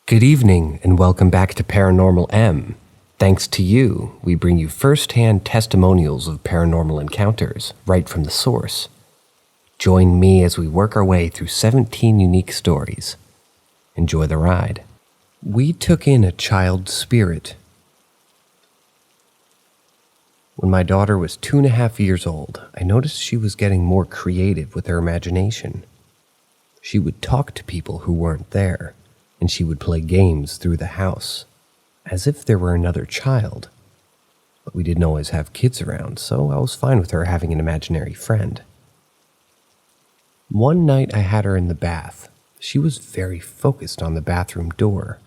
Good evening, and welcome back to Paranormal M. Thanks to you, we bring you first-hand testimonials of paranormal encounters, right from the source. Join me as we work our way through 17 unique stories. Enjoy the ride. We took in a child spirit. When my daughter was 2.5 years old, I noticed she was getting more creative with her imagination. She would talk to people who weren't there, and she would play games through the house, as if there were another child. But we didn't always have kids around, so I was fine with her having an imaginary friend. One night I had her in the bath. She was very focused on the bathroom door.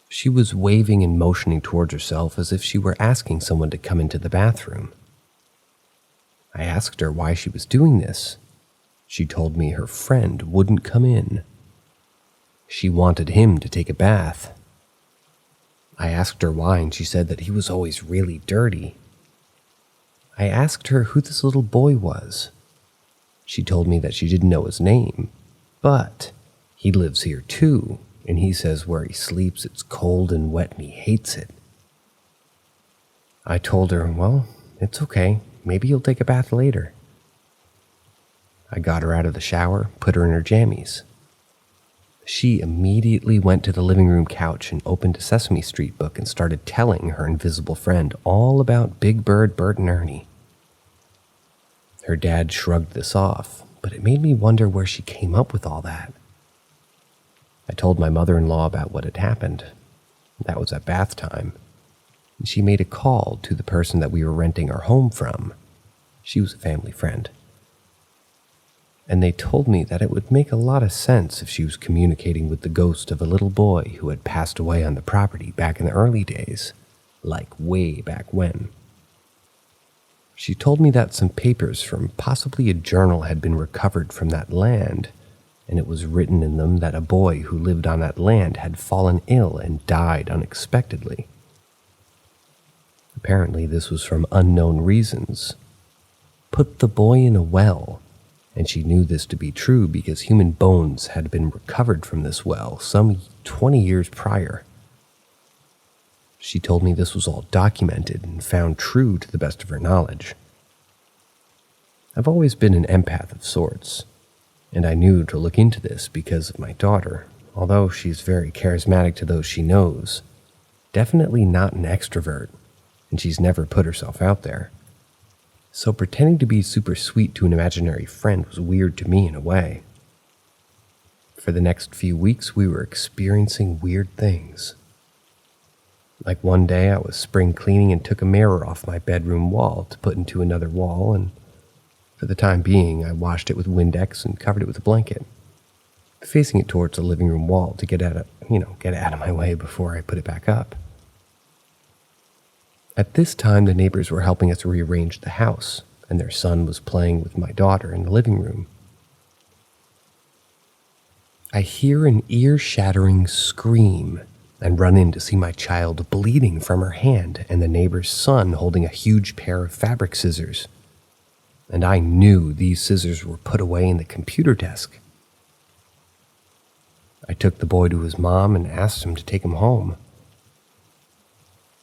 She was waving and motioning towards herself as if she were asking someone to come into the bathroom. I asked her why she was doing this. She told me her friend wouldn't come in. She wanted him to take a bath. I asked her why, and she said that he was always really dirty. I asked her who this little boy was. She told me that she didn't know his name, but he lives here too, and he says where he sleeps it's cold and wet and he hates it. I told her, well, it's okay. Maybe he'll take a bath later. I got her out of the shower, put her in her jammies. She immediately went to the living room couch and opened a Sesame Street book and started telling her invisible friend all about Big Bird, Bert, and Ernie. Her dad shrugged this off, but it made me wonder where she came up with all that. I told my mother-in-law about what had happened. That was at bath time. And she made a call to the person that we were renting our home from. She was a family friend. And they told me that it would make a lot of sense if she was communicating with the ghost of a little boy who had passed away on the property back in the early days, like way back when. She told me that some papers from possibly a journal had been recovered from that land, and it was written in them that a boy who lived on that land had fallen ill and died unexpectedly. Apparently this was from unknown reasons. Put the boy in a well, and she knew this to be true because human bones had been recovered from this well some 20 years prior. She told me this was all documented and found true to the best of her knowledge. I've always been an empath of sorts, and I knew to look into this because of my daughter, although she's very charismatic to those she knows. Definitely not an extrovert, and she's never put herself out there. So pretending to be super sweet to an imaginary friend was weird to me in a way. For the next few weeks, we were experiencing weird things. Like one day I was spring cleaning and took a mirror off my bedroom wall to put into another wall, and for the time being, I washed it with Windex and covered it with a blanket, facing it towards the living room wall to get it out of my way before I put it back up. At this time, the neighbors were helping us rearrange the house, and their son was playing with my daughter in the living room. I hear an ear-shattering scream and run in to see my child bleeding from her hand and the neighbor's son holding a huge pair of fabric scissors. And I knew these scissors were put away in the computer desk. I took the boy to his mom and asked him to take him home.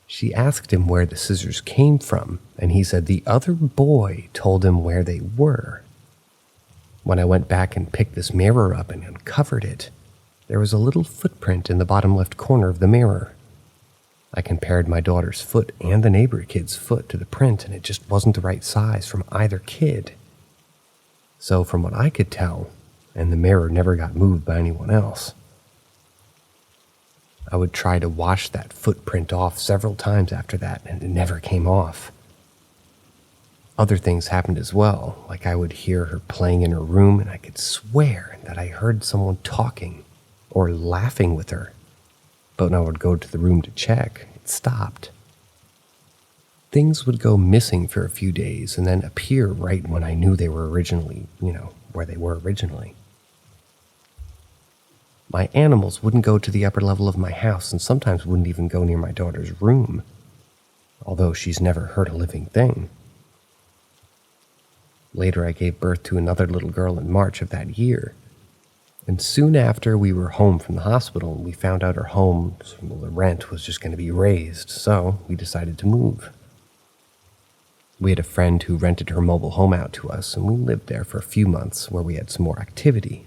She asked him where the scissors came from, and he said the other boy told him where they were. When I went back and picked this mirror up and uncovered it, there was a little footprint in the bottom left corner of the mirror. I compared my daughter's foot and the neighbor kid's foot to the print, and it just wasn't the right size from either kid. So from what I could tell, and the mirror never got moved by anyone else, I would try to wash that footprint off several times after that, and it never came off. Other things happened as well, like I would hear her playing in her room, and I could swear that I heard someone talking or laughing with her. But when I would go to the room to check, it stopped. Things would go missing for a few days and then appear right when I knew they were originally, where they were originally. My animals wouldn't go to the upper level of my house and sometimes wouldn't even go near my daughter's room, although she's never hurt a living thing. Later, I gave birth to another little girl in March of that year, And soon after we were home from the hospital, we found out our home, well, the rent was just going to be raised, so we decided to move. We had a friend who rented her mobile home out to us, and we lived there for a few months where we had some more activity.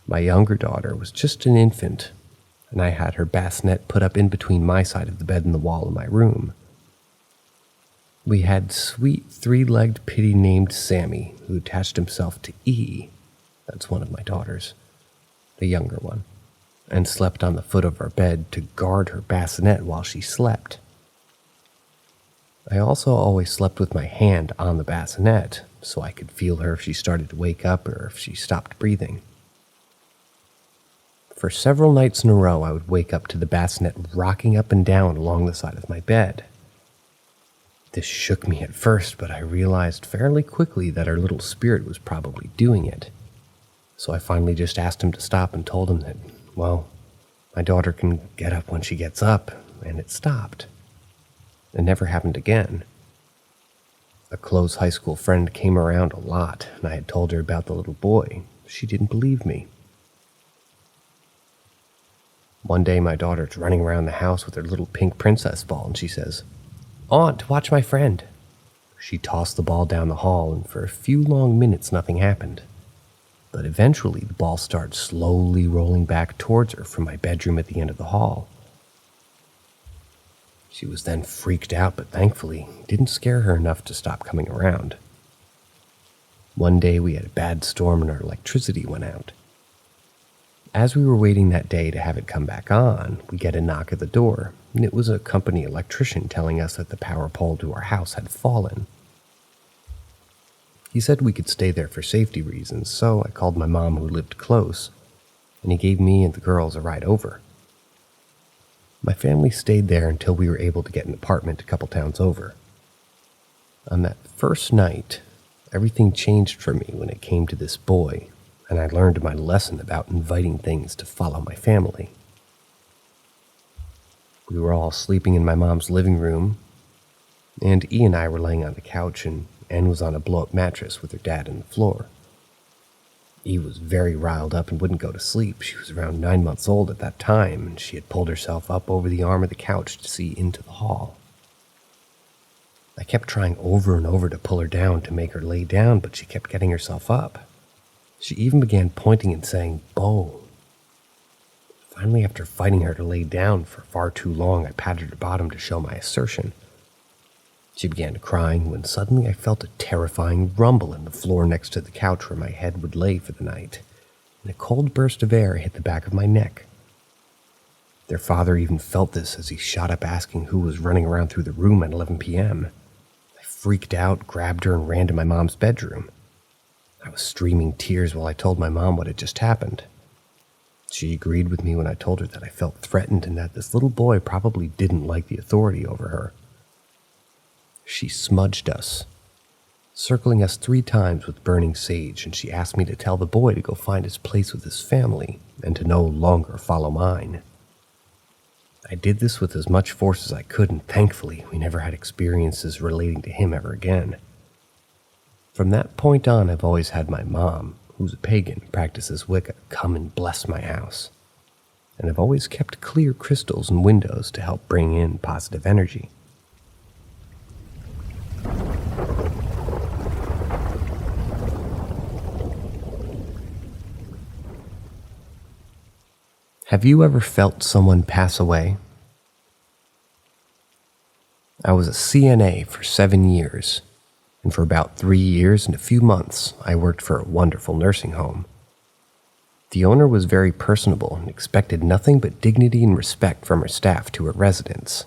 My younger daughter was just an infant, and I had her bassinet put up in between my side of the bed and the wall in my room. We had sweet three-legged pitty named Sammy, who attached himself to E, that's one of my daughters, the younger one, and slept on the foot of our bed to guard her bassinet while she slept. I also always slept with my hand on the bassinet, so I could feel her if she started to wake up or if she stopped breathing. For several nights in a row, I would wake up to the bassinet rocking up and down along the side of my bed. This shook me at first, but I realized fairly quickly that our little spirit was probably doing it. So I finally just asked him to stop and told him that, well, my daughter can get up when she gets up, and it stopped. It never happened again. A close high school friend came around a lot, and I had told her about the little boy. She didn't believe me. One day my daughter's running around the house with her little pink princess ball, and she says, "Aunt, watch my friend." She tossed the ball down the hall, and for a few long minutes nothing happened. But eventually the ball started slowly rolling back towards her from my bedroom at the end of the hall. She was then freaked out, but thankfully it didn't scare her enough to stop coming around. One day we had a bad storm and our electricity went out. As we were waiting that day to have it come back on, we get a knock at the door, and it was a company electrician telling us that the power pole to our house had fallen. He said we could stay there for safety reasons, so I called my mom who lived close, and he gave me and the girls a ride over. My family stayed there until we were able to get an apartment a couple towns over. On that first night, everything changed for me when it came to this boy, and I learned my lesson about inviting things to follow my family. We were all sleeping in my mom's living room, and E and I were laying on the couch, and Anne was on a blow-up mattress with her dad on the floor. E was very riled up and wouldn't go to sleep. She was around 9 months old at that time, and she had pulled herself up over the arm of the couch to see into the hall. I kept trying over and over to pull her down to make her lay down, but she kept getting herself up. She even began pointing and saying, "Bo." Finally, after fighting her to lay down for far too long, I patted her bottom to show my assertion. She began crying when suddenly I felt a terrifying rumble in the floor next to the couch where my head would lay for the night, and a cold burst of air hit the back of my neck. Their father even felt this as he shot up asking who was running around through the room at 11 p.m. I freaked out, grabbed her, and ran to my mom's bedroom. I was streaming tears while I told my mom what had just happened. She agreed with me when I told her that I felt threatened and that this little boy probably didn't like the authority over her. She smudged us, circling us 3 times with burning sage, and she asked me to tell the boy to go find his place with his family and to no longer follow mine. I did this with as much force as I could, and thankfully we never had experiences relating to him ever again. From that point on, I've always had my mom, who's a pagan, practices Wicca, come and bless my house. And I've always kept clear crystals and windows to help bring in positive energy. Have you ever felt someone pass away? I was a CNA for 7 years, and for about 3 years and a few months, I worked for a wonderful nursing home. The owner was very personable and expected nothing but dignity and respect from her staff to her residents.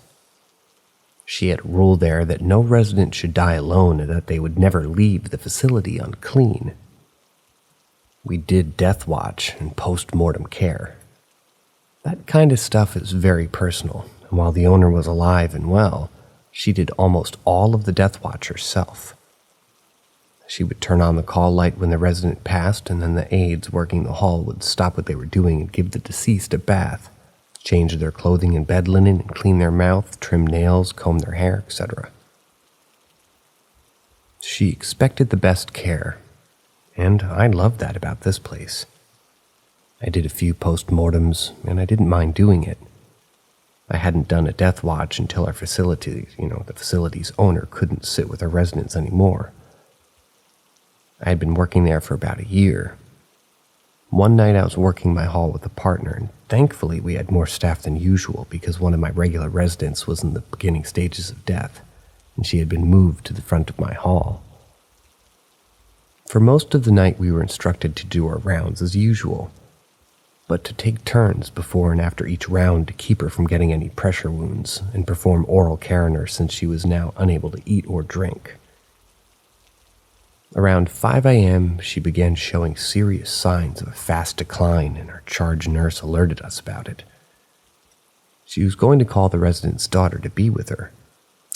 She had a rule there that no resident should die alone and that they would never leave the facility unclean. We did death watch and post-mortem care. That kind of stuff is very personal, and while the owner was alive and well, she did almost all of the death watch herself. She would turn on the call light when the resident passed, and then the aides working the hall would stop what they were doing and give the deceased a bath, change their clothing and bed linen, and clean their mouth, trim nails, comb their hair, etc. She expected the best care, and I loved that about this place. I did a few post-mortems, and I didn't mind doing it. I hadn't done a death watch until our facility, the facility's owner couldn't sit with our residents anymore. I had been working there for about a year. One night I was working my hall with a partner, and thankfully we had more staff than usual because one of my regular residents was in the beginning stages of death, and she had been moved to the front of my hall. For most of the night we were instructed to do our rounds as usual, but to take turns before and after each round to keep her from getting any pressure wounds and perform oral care on her since she was now unable to eat or drink. Around 5 a.m., she began showing serious signs of a fast decline, and our charge nurse alerted us about it. She was going to call the resident's daughter to be with her.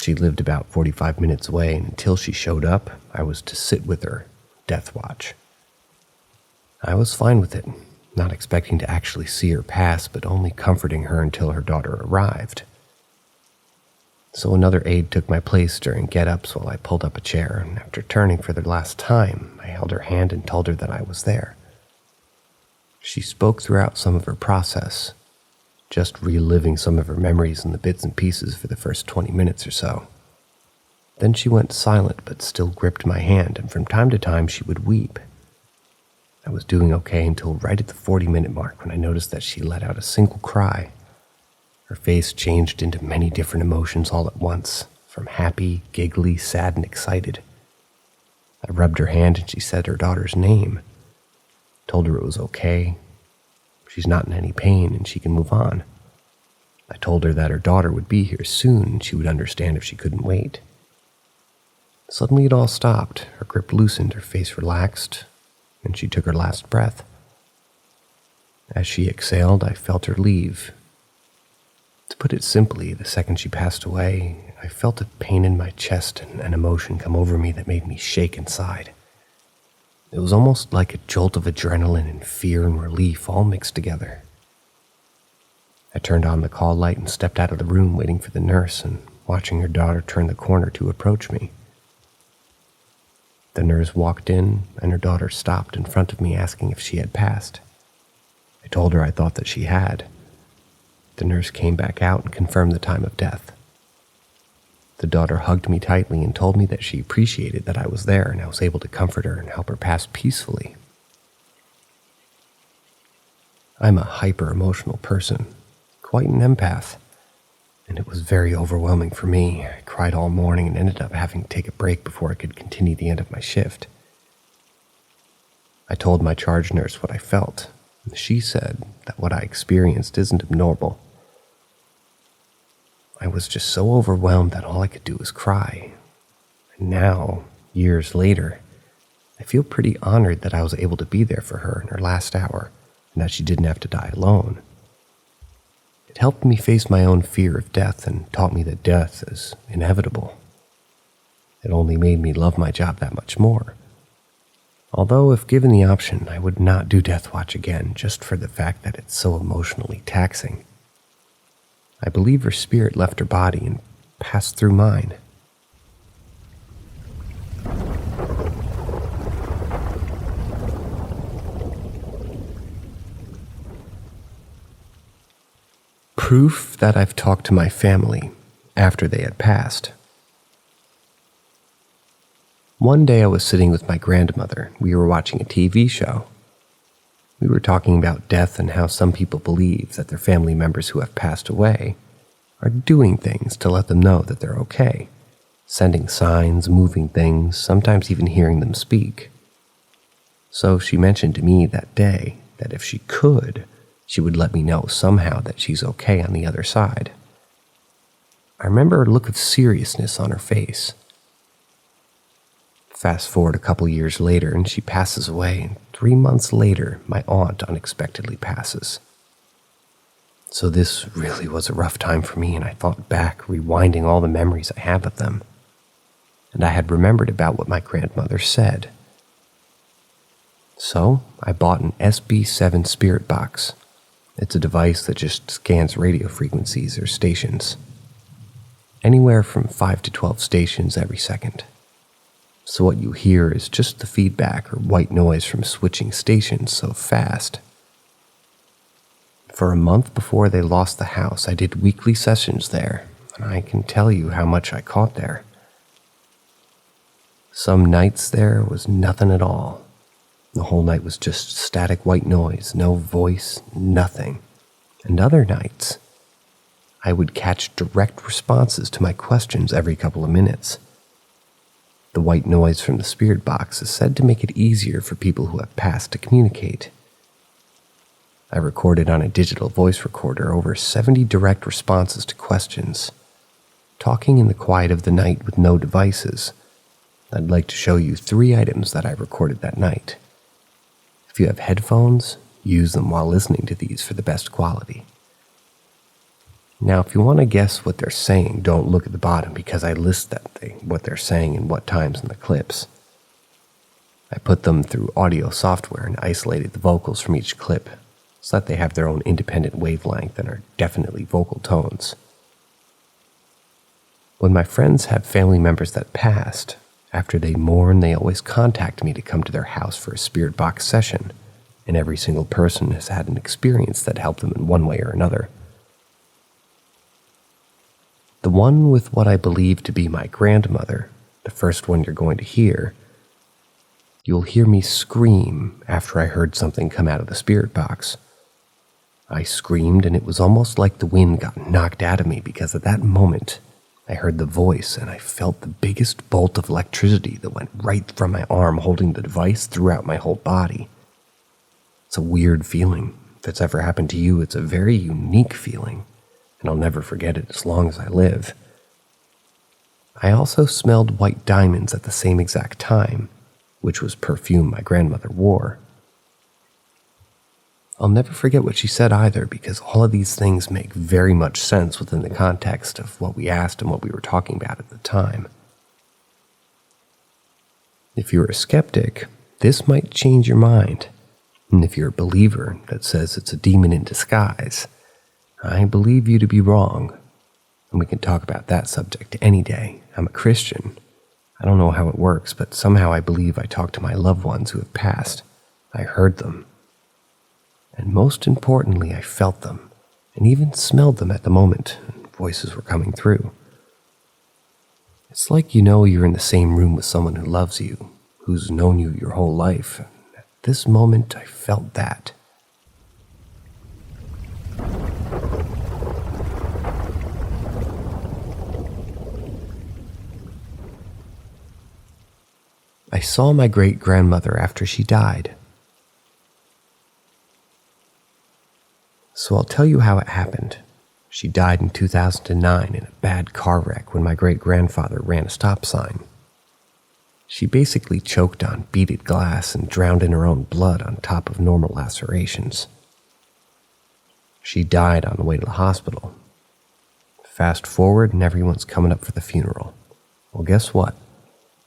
She lived about 45 minutes away, and until she showed up, I was to sit with her, death watch. I was fine with it, not expecting to actually see her pass, but only comforting her until her daughter arrived. So another aide took my place during get-ups while I pulled up a chair, and after turning for the last time, I held her hand and told her that I was there. She spoke throughout some of her process, just reliving some of her memories in the bits and pieces for the first 20 minutes or so. Then she went silent but still gripped my hand, and from time to time she would weep. I was doing okay until right at the 40-minute mark when I noticed that she let out a single cry. Her face changed into many different emotions all at once, from happy, giggly, sad, and excited. I rubbed her hand and she said her daughter's name. Told her it was okay. She's not in any pain and she can move on. I told her that her daughter would be here soon and she would understand if she couldn't wait. Suddenly it all stopped. Her grip loosened, her face relaxed, and she took her last breath. As she exhaled, I felt her leave. To put it simply, the second she passed away, I felt a pain in my chest and an emotion come over me that made me shake inside. It was almost like a jolt of adrenaline and fear and relief all mixed together. I turned on the call light and stepped out of the room waiting for the nurse and watching her daughter turn the corner to approach me. The nurse walked in and her daughter stopped in front of me asking if she had passed. I told her I thought that she had. The nurse came back out and confirmed the time of death. The daughter hugged me tightly and told me that she appreciated that I was there and I was able to comfort her and help her pass peacefully. I'm a hyper-emotional person, quite an empath, and it was very overwhelming for me. I cried all morning and ended up having to take a break before I could continue the end of my shift. I told my charge nurse what I felt, and she said that what I experienced isn't abnormal. I was just so overwhelmed that all I could do was cry. And now, years later, I feel pretty honored that I was able to be there for her in her last hour, and that she didn't have to die alone. It helped me face my own fear of death and taught me that death is inevitable. It only made me love my job that much more. Although, if given the option, I would not do Death Watch again just for the fact that it's so emotionally taxing. I believe her spirit left her body and passed through mine. Proof that I've talked to my family after they had passed. One day I was sitting with my grandmother. We were watching a TV show. We were talking about death and how some people believe that their family members who have passed away are doing things to let them know that they're okay, sending signs, moving things, sometimes even hearing them speak. So she mentioned to me that day that if she could, she would let me know somehow that she's okay on the other side. I remember a look of seriousness on her face. Fast forward a couple years later and she passes away, and 3 months later, my aunt unexpectedly passes. So this really was a rough time for me, and I thought back, rewinding all the memories I have of them. And I had remembered about what my grandmother said. So I bought an SB7 spirit box. It's a device that just scans radio frequencies or stations. Anywhere from 5 to 12 stations every second. So what you hear is just the feedback or white noise from switching stations so fast. For a month before they lost the house, I did weekly sessions there, and I can tell you how much I caught there. Some nights there was nothing at all. The whole night was just static white noise, no voice, nothing. And other nights, I would catch direct responses to my questions every couple of minutes. The white noise from the spirit box is said to make it easier for people who have passed to communicate. I recorded on a digital voice recorder over 70 direct responses to questions. Talking in the quiet of the night with no devices, I'd like to show you 3 items that I recorded that night. If you have headphones, use them while listening to these for the best quality. Now, if you want to guess what they're saying, don't look at the bottom because I list what they're saying and what times in the clips. I put them through audio software and isolated the vocals from each clip so that they have their own independent wavelength and are definitely vocal tones. When my friends have family members that passed, after they mourn, they always contact me to come to their house for a spirit box session, and every single person has had an experience that helped them in one way or another. The one with what I believe to be my grandmother, the first one you're going to hear, you'll hear me scream after I heard something come out of the spirit box. I screamed, and it was almost like the wind got knocked out of me because at that moment, I heard the voice and I felt the biggest bolt of electricity that went right from my arm holding the device throughout my whole body. It's a weird feeling. If it's ever happened to you, it's a very unique feeling, and I'll never forget it as long as I live. I also smelled white diamonds at the same exact time, which was perfume my grandmother wore. I'll never forget what she said either, because all of these things make very much sense within the context of what we asked and what we were talking about at the time. If you're a skeptic, this might change your mind. And if you're a believer that says it's a demon in disguise, I believe you to be wrong. And we can talk about that subject any day. I'm a Christian. I don't know how it works, but somehow I believe I talk to my loved ones who have passed. I heard them. And most importantly, I felt them, and even smelled them at the moment, and voices were coming through. It's like you know you're in the same room with someone who loves you, who's known you your whole life. And at this moment, I felt that. I saw my great-grandmother after she died. So I'll tell you how it happened. She died in 2009 in a bad car wreck when my great-grandfather ran a stop sign. She basically choked on beaded glass and drowned in her own blood on top of normal lacerations. She died on the way to the hospital. Fast forward and everyone's coming up for the funeral. Well, guess what?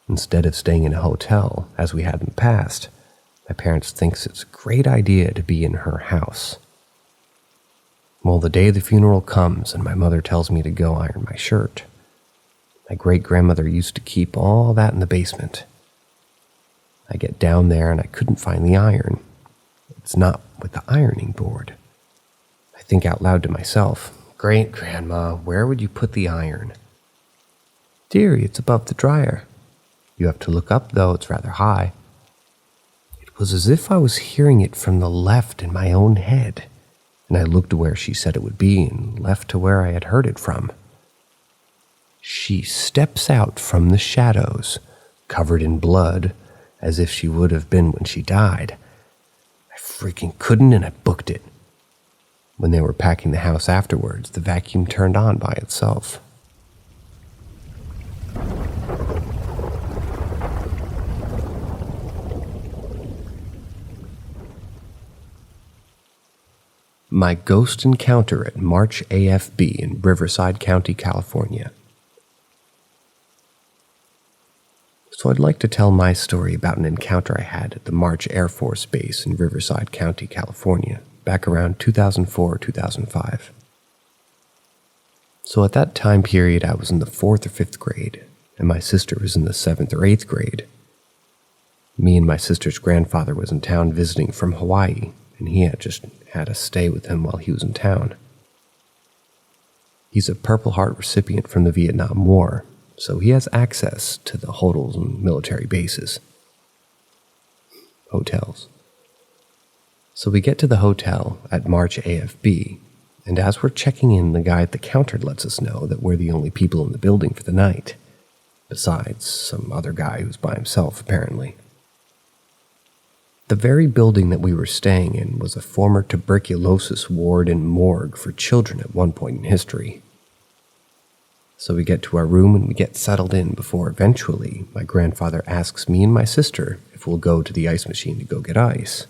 Instead of staying in a hotel, as we had in the past, my parents thinks it's a great idea to be in her house. Well, the day of the funeral comes and my mother tells me to go iron my shirt. My great-grandmother used to keep all that in the basement. I get down there and I couldn't find the iron. It's not with the ironing board. I think out loud to myself, "Great-grandma, where would you put the iron?" "Dearie, it's above the dryer. You have to look up, though, it's rather high." It was as if I was hearing it from the left in my own head. And I looked to where she said it would be and left to where I had heard it from. She steps out from the shadows, covered in blood, as if she would have been when she died. I freaking couldn't, and I booked it. When they were packing the house afterwards, the vacuum turned on by itself. My ghost encounter at March AFB in Riverside County, California. So I'd like to tell my story about an encounter I had at the March Air Force Base in Riverside County, California, back around 2004-2005. So at that time period, I was in the 4th or 5th grade, and my sister was in the 7th or 8th grade. Me and my sister's grandfather was in town visiting from Hawaii, and he had just had us stay with him while he was in town. He's a Purple Heart recipient from the Vietnam War, so he has access to the hotels and military bases. Hotels. So we get to the hotel at March AFB, and as we're checking in, the guy at the counter lets us know that we're the only people in the building for the night, besides some other guy who's by himself, apparently. The very building that we were staying in was a former tuberculosis ward and morgue for children at one point in history. So we get to our room and we get settled in before eventually my grandfather asks me and my sister if we'll go to the ice machine to go get ice.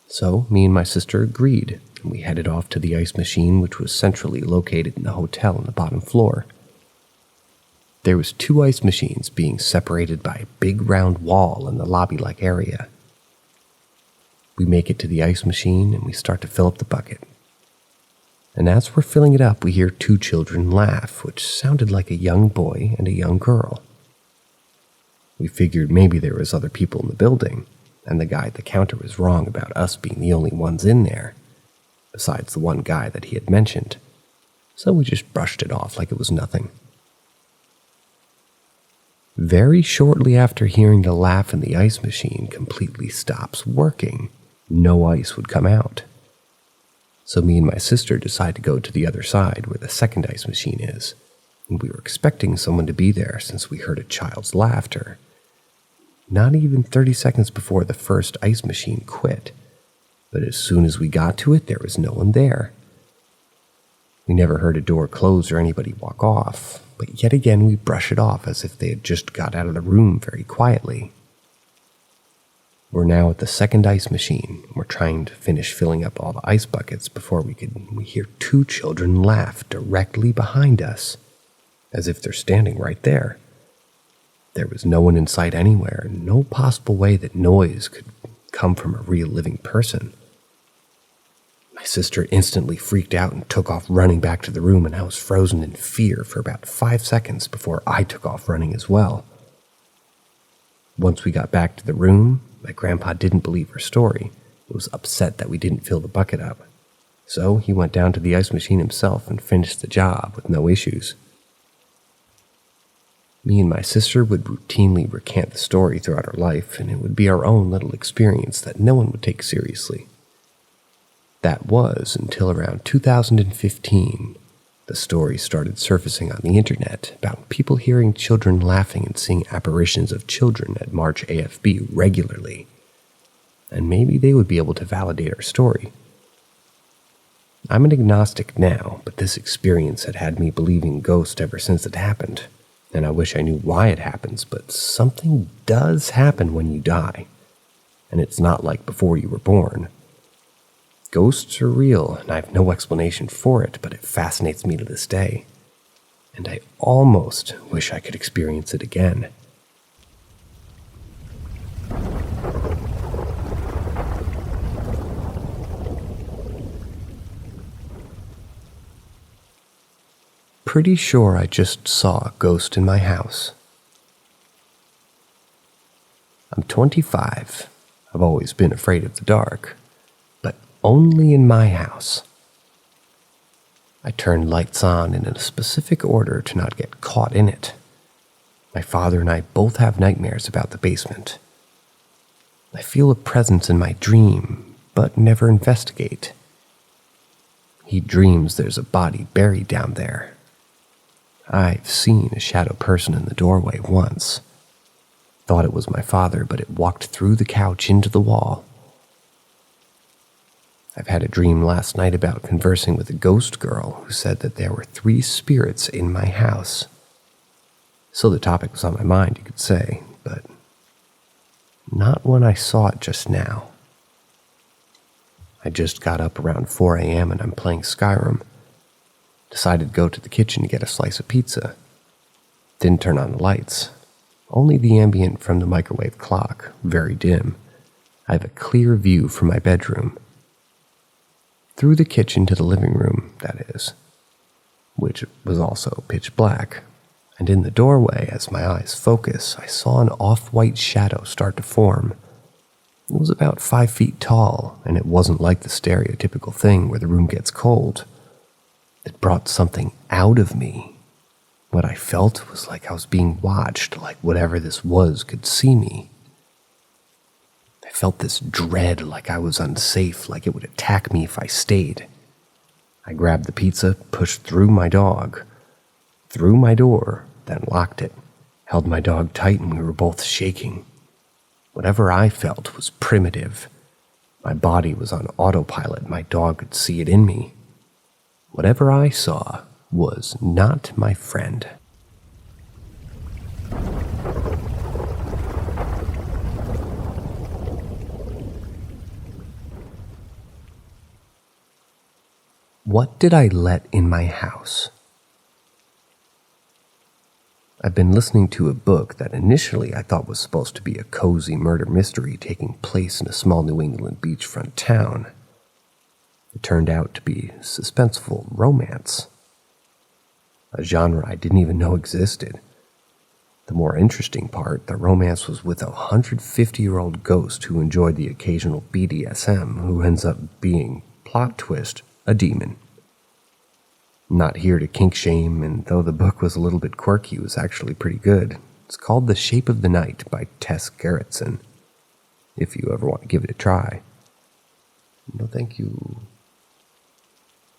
So me and my sister agreed, and we headed off to the ice machine, which was centrally located in the hotel on the bottom floor. There was 2 ice machines being separated by a big round wall in the lobby-like area. We make it to the ice machine and we start to fill up the bucket. And as we're filling it up, we hear 2 children laugh, which sounded like a young boy and a young girl. We figured maybe there was other people in the building, and the guy at the counter was wrong about us being the only ones in there, besides the one guy that he had mentioned, so we just brushed it off like it was nothing. Very shortly after hearing the laugh and the ice machine completely stops working, no ice would come out. So me and my sister decide to go to the other side where the second ice machine is, and we were expecting someone to be there since we heard a child's laughter. Not even 30 seconds before the first ice machine quit, but as soon as we got to it, there was no one there. We never heard a door close or anybody walk off, but yet again we brush it off as if they had just got out of the room very quietly. We're now at the second ice machine, and we're trying to finish filling up all the ice buckets before we hear 2 children laugh directly behind us, as if they're standing right there. There was no one in sight anywhere, and no possible way that noise could come from a real living person. My sister instantly freaked out and took off running back to the room, and I was frozen in fear for about 5 seconds before I took off running as well. Once we got back to the room, my grandpa didn't believe her story. He was upset that we didn't fill the bucket up. So he went down to the ice machine himself and finished the job with no issues. Me and my sister would routinely recant the story throughout our life, and it would be our own little experience that no one would take seriously. That was until around 2015. The story started surfacing on the internet about people hearing children laughing and seeing apparitions of children at March AFB regularly. And maybe they would be able to validate our story. I'm an agnostic now, but this experience had me believing ghosts ever since it happened. And I wish I knew why it happens, but something does happen when you die. And it's not like before you were born. Ghosts are real, and I have no explanation for it, but it fascinates me to this day. And I almost wish I could experience it again. Pretty sure I just saw a ghost in my house. I'm 25. I've always been afraid of the dark, but only in my house. I turn lights on in a specific order to not get caught in it. My father and I both have nightmares about the basement. I feel a presence in my dream, but never investigate. He dreams there's a body buried down there. I've seen a shadow person in the doorway once. Thought it was my father, but it walked through the couch into the wall. I've had a dream last night about conversing with a ghost girl who said that there were 3 spirits in my house. So the topic was on my mind, you could say, but not when I saw it just now. I just got up around 4 a.m. and I'm playing Skyrim. Decided to go to the kitchen to get a slice of pizza. Didn't turn on the lights. Only the ambient from the microwave clock, very dim. I have a clear view from my bedroom. Through the kitchen to the living room, that is, which was also pitch black. And in the doorway, as my eyes focus, I saw an off-white shadow start to form. It was about 5 feet tall, and it wasn't like the stereotypical thing where the room gets cold. It brought something out of me. What I felt was like I was being watched, like whatever this was could see me. I felt this dread, like I was unsafe, like it would attack me if I stayed. I grabbed the pizza, pushed through my dog, through my door, then locked it, held my dog tight, and we were both shaking. Whatever I felt was primitive. My body was on autopilot. My dog could see it in me. Whatever I saw was not my friend. What did I let in my house? I've been listening to a book that initially I thought was supposed to be a cozy murder mystery taking place in a small New England beachfront town. It turned out to be suspenseful romance, a genre I didn't even know existed. The more interesting part, the romance was with a 150-year-old ghost who enjoyed the occasional BDSM, who ends up being, plot twist, a demon. Not here to kink shame, and though the book was a little bit quirky, it was actually pretty good. It's called The Shape of the Night by Tess Gerritsen, if you ever want to give it a try. No, thank you.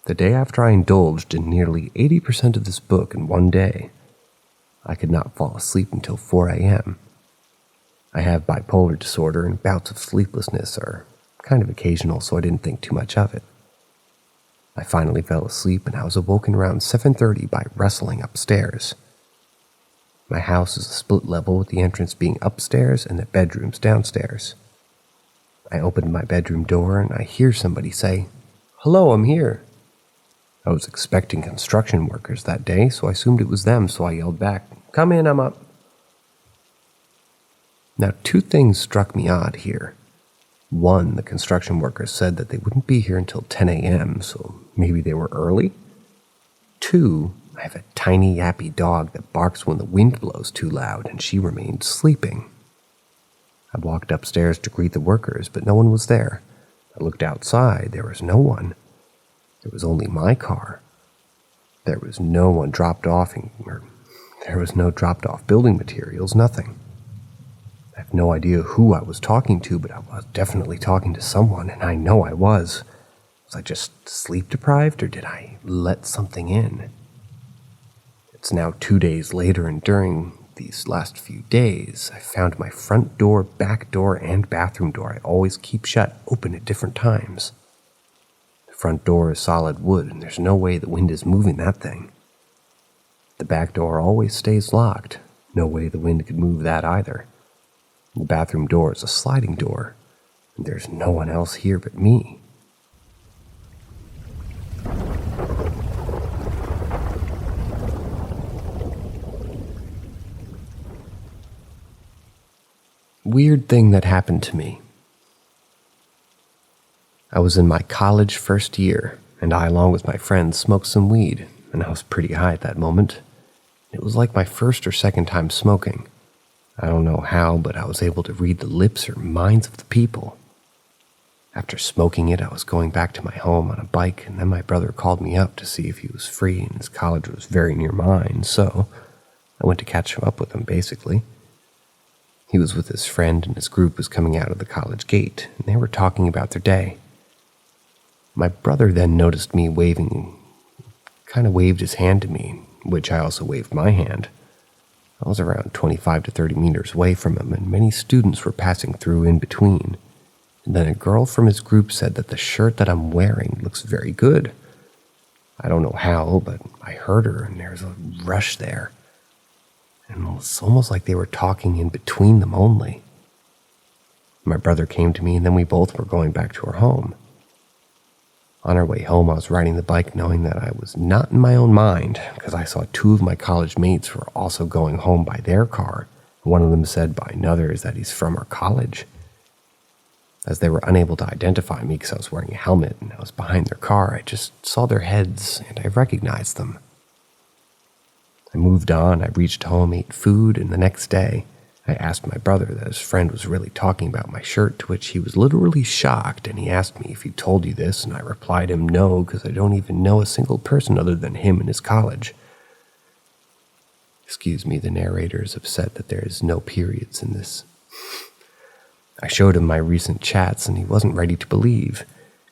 The day after I indulged in nearly 80% of this book in one day, I could not fall asleep until 4 a.m. I have bipolar disorder, and bouts of sleeplessness are kind of occasional, so I didn't think too much of it. I finally fell asleep, and I was awoken around 7:30 by rustling upstairs. My house is a split level, with the entrance being upstairs and the bedrooms downstairs. I opened my bedroom door, and I hear somebody say, "Hello, I'm here." I was expecting construction workers that day, so I assumed it was them, so I yelled back, "Come in, I'm up." Now, 2 things struck me odd here. 1, the construction workers said that they wouldn't be here until 10 a.m., so maybe they were early. 2, I have a tiny yappy dog that barks when the wind blows too loud, and she remained sleeping. I walked upstairs to greet the workers, but no one was there. I looked outside. There was no one. There was only my car. There was no one dropped off, there was no dropped off building materials, nothing. I have no idea who I was talking to, but I was definitely talking to someone, and I know I was. Was I just sleep deprived, or did I let something in? It's now 2 days later, and during these last few days, I found my front door, back door, and bathroom door I always keep shut open at different times. The front door is solid wood, and there's no way the wind is moving that thing. The back door always stays locked. No way the wind could move that either. The bathroom door is a sliding door, and there's no one else here but me. Weird thing that happened to me. I was in my college first year, and I, along with my friends, smoked some weed, and I was pretty high at that moment. It was like my first or second time smoking. I don't know how, but I was able to read the lips or minds of the people. After smoking it, I was going back to my home on a bike, and then my brother called me up to see if he was free, and his college was very near mine, so I went to catch him up with him, basically. He was with his friend, and his group was coming out of the college gate, and they were talking about their day. My brother then noticed me waving, kind of waved his hand to me, which I also waved my hand. I was around 25 to 30 meters away from him, and many students were passing through in between. And then a girl from his group said that the shirt that I'm wearing looks very good. I don't know how, but I heard her, and there's a rush there. And it's almost like they were talking in between them only. My brother came to me, and then we both were going back to our home. On our way home, I was riding the bike knowing that I was not in my own mind, because I saw 2 of my college mates were also going home by their car. One of them said by another is that he's from our college. As they were unable to identify me because I was wearing a helmet and I was behind their car, I just saw their heads and I recognized them. I moved on, I reached home, ate food, and the next day, I asked my brother that his friend was really talking about my shirt, to which he was literally shocked, and he asked me if he told you this, and I replied him no, because I don't even know a single person other than him in his college. Excuse me, the narrator is upset that there is no periods in this. I showed him my recent chats, and he wasn't ready to believe.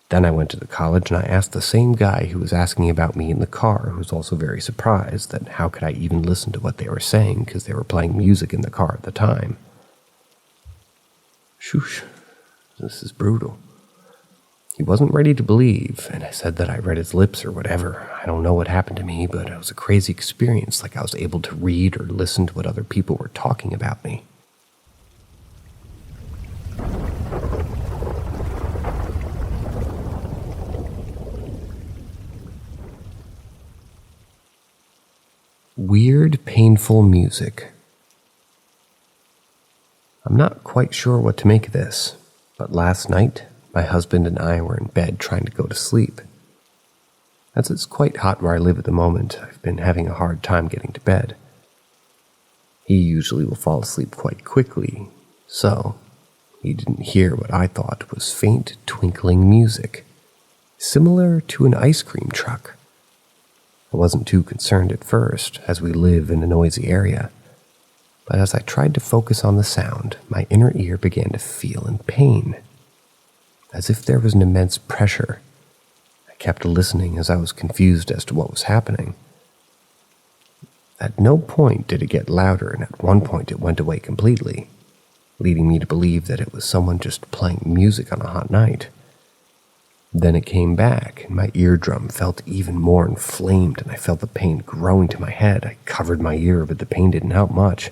Then I went to the college, and I asked the same guy who was asking about me in the car, who was also very surprised that how could I even listen to what they were saying, because they were playing music in the car at the time. Shoosh, this is brutal. He wasn't ready to believe, and I said that I read his lips or whatever. I don't know what happened to me, but it was a crazy experience, like I was able to read or listen to what other people were talking about me. Weird, painful music. I'm not quite sure what to make of this, but last night, my husband and I were in bed trying to go to sleep. As it's quite hot where I live at the moment, I've been having a hard time getting to bed. He usually will fall asleep quite quickly, so he didn't hear what I thought was faint twinkling music, similar to an ice cream truck. I wasn't too concerned at first, as we live in a noisy area, but as I tried to focus on the sound, my inner ear began to feel in pain, as if there was an immense pressure. I kept listening as I was confused as to what was happening. At no point did it get louder, and at one point it went away completely, leading me to believe that it was someone just playing music on a hot night. Then it came back, and my eardrum felt even more inflamed, and I felt the pain growing to my head. I covered my ear, but the pain didn't help much.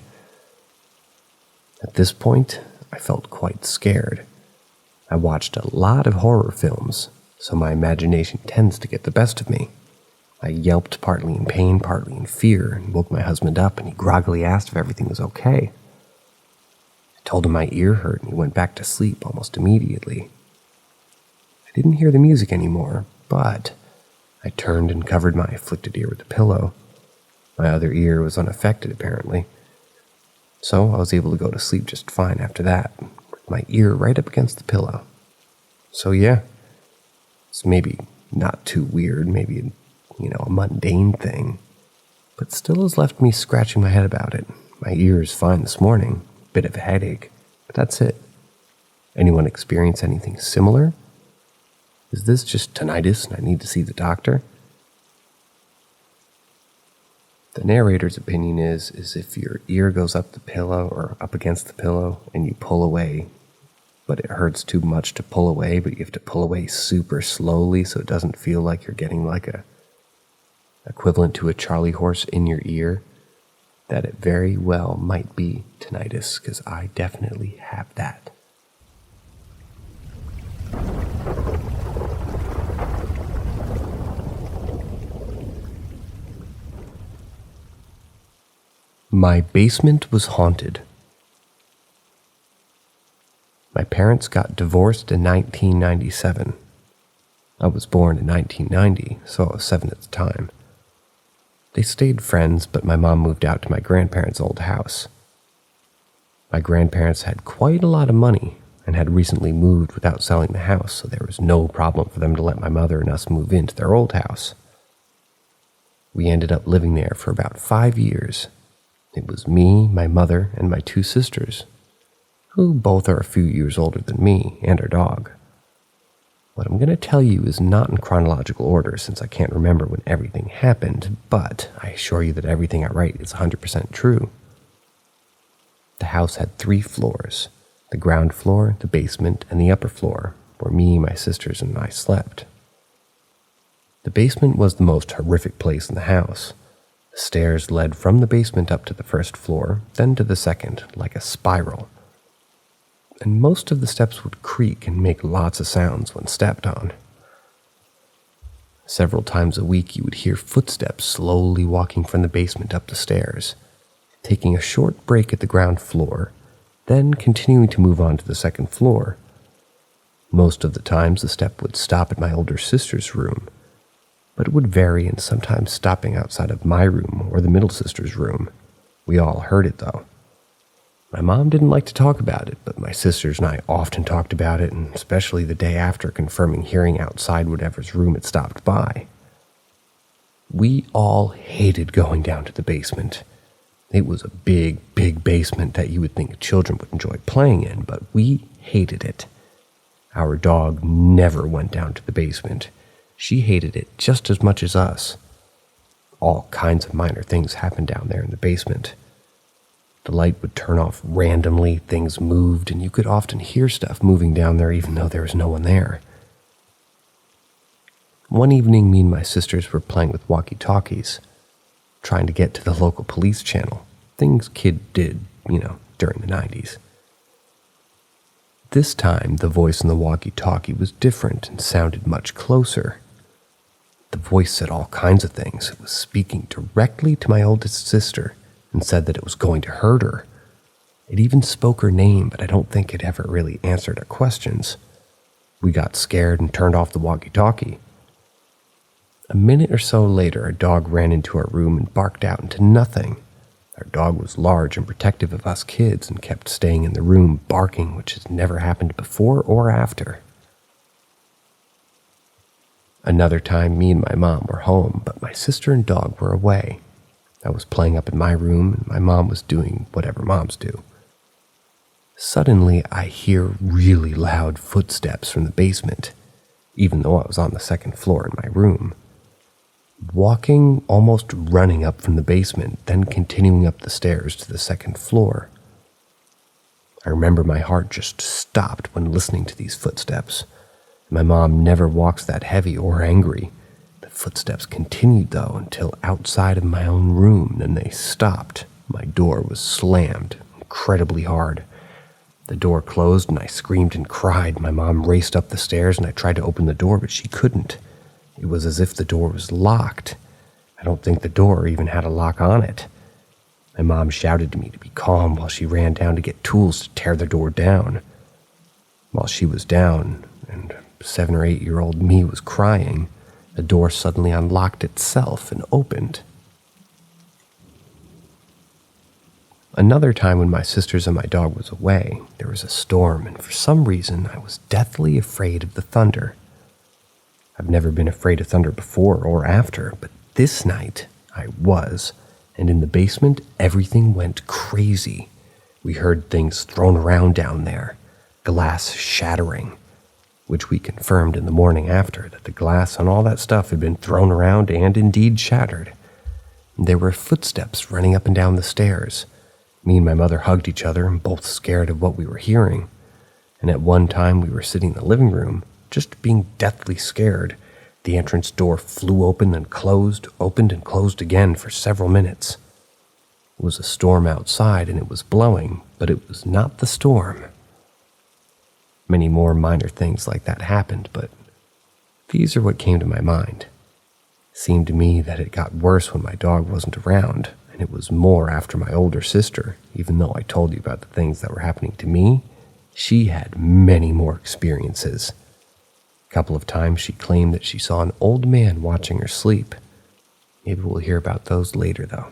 At this point, I felt quite scared. I watched a lot of horror films, so my imagination tends to get the best of me. I yelped partly in pain, partly in fear, and woke my husband up, and he groggily asked if everything was okay. I told him my ear hurt, and he went back to sleep almost immediately. I didn't hear the music anymore, but I turned and covered my afflicted ear with a pillow. My other ear was unaffected, apparently. So I was able to go to sleep just fine after that, with my ear right up against the pillow. So yeah, it's maybe not too weird, maybe, a mundane thing, but still has left me scratching my head about it. My ear is fine this morning, bit of a headache, but that's it. Anyone experience anything similar? Is this just tinnitus and I need to see the doctor? The narrator's opinion is if your ear goes up the pillow or up against the pillow and you pull away, but it hurts too much to pull away, but you have to pull away super slowly so it doesn't feel like you're getting like a equivalent to a Charlie horse in your ear, that it very well might be tinnitus, because I definitely have that. My basement was haunted. My parents got divorced in 1997. I was born in 1990, so I was 7 at the time. They stayed friends, but my mom moved out to my grandparents' old house. My grandparents had quite a lot of money and had recently moved without selling the house, so there was no problem for them to let my mother and us move into their old house. We ended up living there for about 5 years. It was me, my mother, and my 2 sisters, who both are a few years older than me and our dog. What I'm going to tell you is not in chronological order since I can't remember when everything happened, but I assure you that everything I write is 100% true. The house had 3 floors, the ground floor, the basement, and the upper floor, where me, my sisters, and I slept. The basement was the most horrific place in the house. The stairs led from the basement up to the first floor, then to the second, like a spiral. And most of the steps would creak and make lots of sounds when stepped on. Several times a week you would hear footsteps slowly walking from the basement up the stairs, taking a short break at the ground floor, then continuing to move on to the second floor. Most of the times the step would stop at my older sister's room, but it would vary, and sometimes stopping outside of my room or the middle sister's room. We all heard it, though. My mom didn't like to talk about it, but my sisters and I often talked about it, and especially the day after, confirming hearing outside whatever's room it stopped by. We all hated going down to the basement. It was a big, big basement that you would think children would enjoy playing in, but we hated it. Our dog never went down to the basement. She hated it just as much as us. All kinds of minor things happened down there in the basement. The light would turn off randomly, things moved, and you could often hear stuff moving down there even though there was no one there. One evening, me and my sisters were playing with walkie-talkies, trying to get to the local police channel. Things kids did, during the 90s. This time, the voice in the walkie-talkie was different and sounded much closer. The voice said all kinds of things. It was speaking directly to my oldest sister and said that it was going to hurt her. It even spoke her name, but I don't think it ever really answered our questions. We got scared and turned off the walkie-talkie. A minute or so later, a dog ran into our room and barked out into nothing. Our dog was large and protective of us kids and kept staying in the room barking, which has never happened before or after. Another time, me and my mom were home, but my sister and dog were away. I was playing up in my room, and my mom was doing whatever moms do. Suddenly, I hear really loud footsteps from the basement, even though I was on the second floor in my room. Walking, almost running up from the basement, then continuing up the stairs to the second floor. I remember my heart just stopped when listening to these footsteps. My mom never walks that heavy or angry. The footsteps continued, though, until outside of my own room, then they stopped. My door was slammed incredibly hard. The door closed, and I screamed and cried. My mom raced up the stairs, and I tried to open the door, but she couldn't. It was as if the door was locked. I don't think the door even had a lock on it. My mom shouted to me to be calm while she ran down to get tools to tear the door down. While she was down, and 7 or 8-year-old me was crying, the door suddenly unlocked itself and opened. Another time when my sisters and my dog was away, there was a storm, and for some reason I was deathly afraid of the thunder. I've never been afraid of thunder before or after, but this night I was, and in the basement everything went crazy. We heard things thrown around down there, glass shattering, which we confirmed in the morning after, that the glass and all that stuff had been thrown around and indeed shattered. And there were footsteps running up and down the stairs. Me and my mother hugged each other, and both scared of what we were hearing. And at one time we were sitting in the living room, just being deathly scared. The entrance door flew open and closed, opened and closed again for several minutes. It was a storm outside and it was blowing, but it was not the storm. Many more minor things like that happened, but these are what came to my mind. It seemed to me that it got worse when my dog wasn't around, and it was more after my older sister. Even though I told you about the things that were happening to me, she had many more experiences. A couple of times she claimed that she saw an old man watching her sleep. Maybe we'll hear about those later, though.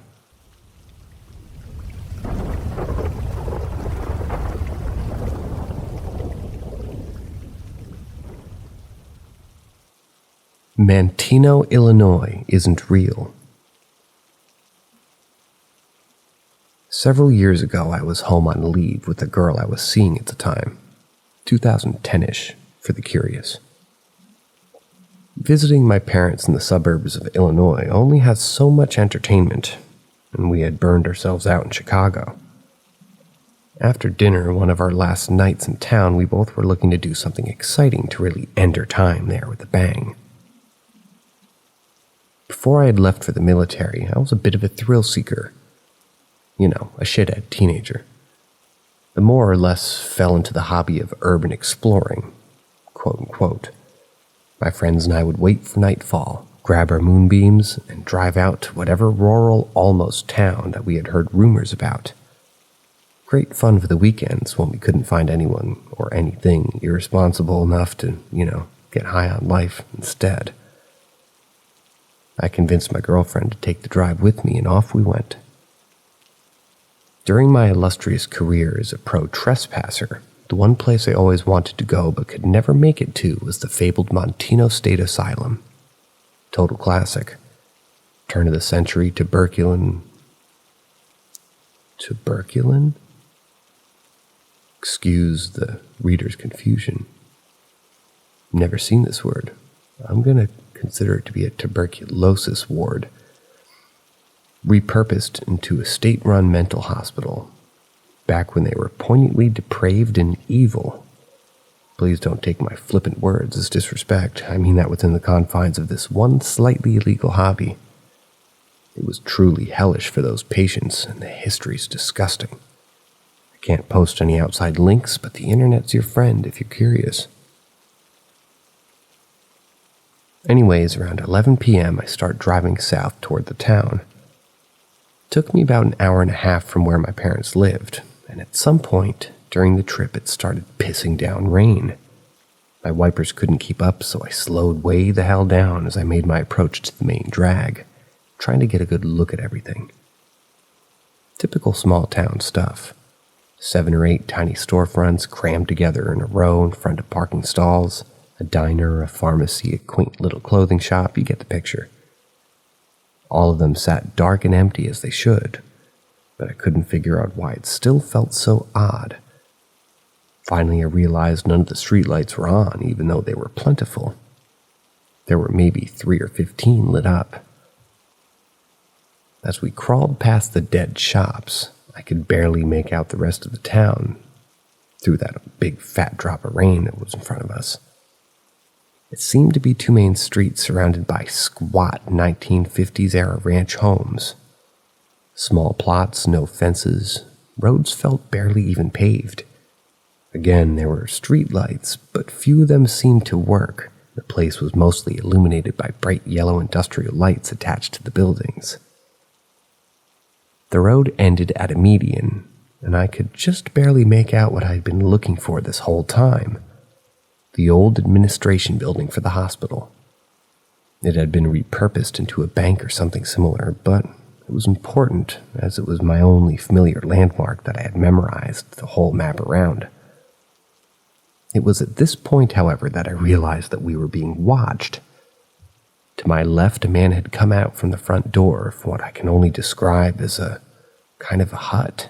Manteno, Illinois isn't real. Several years ago, I was home on leave with a girl I was seeing at the time. 2010-ish, for the curious. Visiting my parents in the suburbs of Illinois only has so much entertainment, and we had burned ourselves out in Chicago. After dinner, one of our last nights in town, we both were looking to do something exciting to really end our time there with a bang. Before I had left for the military, I was a bit of a thrill seeker. A shithead teenager. I more or less fell into the hobby of urban exploring, quote unquote. My friends and I would wait for nightfall, grab our moonbeams, and drive out to whatever rural almost town that we had heard rumors about. Great fun for the weekends when we couldn't find anyone or anything irresponsible enough to, get high on life instead. I convinced my girlfriend to take the drive with me, and off we went. During my illustrious career as a pro-trespasser, the one place I always wanted to go but could never make it to was the fabled Montino State Asylum. Total classic. Turn of the century tuberculin? Excuse the reader's confusion. Never seen this word. I'm going to consider it to be a tuberculosis ward. Repurposed into a state-run mental hospital, back when they were poignantly depraved and evil. Please don't take my flippant words as disrespect. I mean that within the confines of this one slightly illegal hobby. It was truly hellish for those patients, and the history's disgusting. I can't post any outside links, but the internet's your friend if you're curious. Anyways, around 11 p.m., I start driving south toward the town. It took me about an hour and a half from where my parents lived, and at some point during the trip it started pissing down rain. My wipers couldn't keep up, so I slowed way the hell down as I made my approach to the main drag, trying to get a good look at everything. Typical small town stuff. 7 or 8 tiny storefronts crammed together in a row in front of parking stalls, a diner, a pharmacy, a quaint little clothing shop, you get the picture. All of them sat dark and empty as they should, but I couldn't figure out why it still felt so odd. Finally, I realized none of the streetlights were on, even though they were plentiful. There were maybe 3 or 15 lit up. As we crawled past the dead shops, I could barely make out the rest of the town through that big fat drop of rain that was in front of us. It seemed to be 2 main streets surrounded by squat 1950s-era ranch homes. Small plots, no fences, roads felt barely even paved. Again, there were street lights, but few of them seemed to work. The place was mostly illuminated by bright yellow industrial lights attached to the buildings. The road ended at a median, and I could just barely make out what I had been looking for this whole time. The old administration building for the hospital. It had been repurposed into a bank or something similar, but it was important as it was my only familiar landmark that I had memorized the whole map around. It was at this point, however, that I realized that we were being watched. To my left, a man had come out from the front door of what I can only describe as a kind of a hut.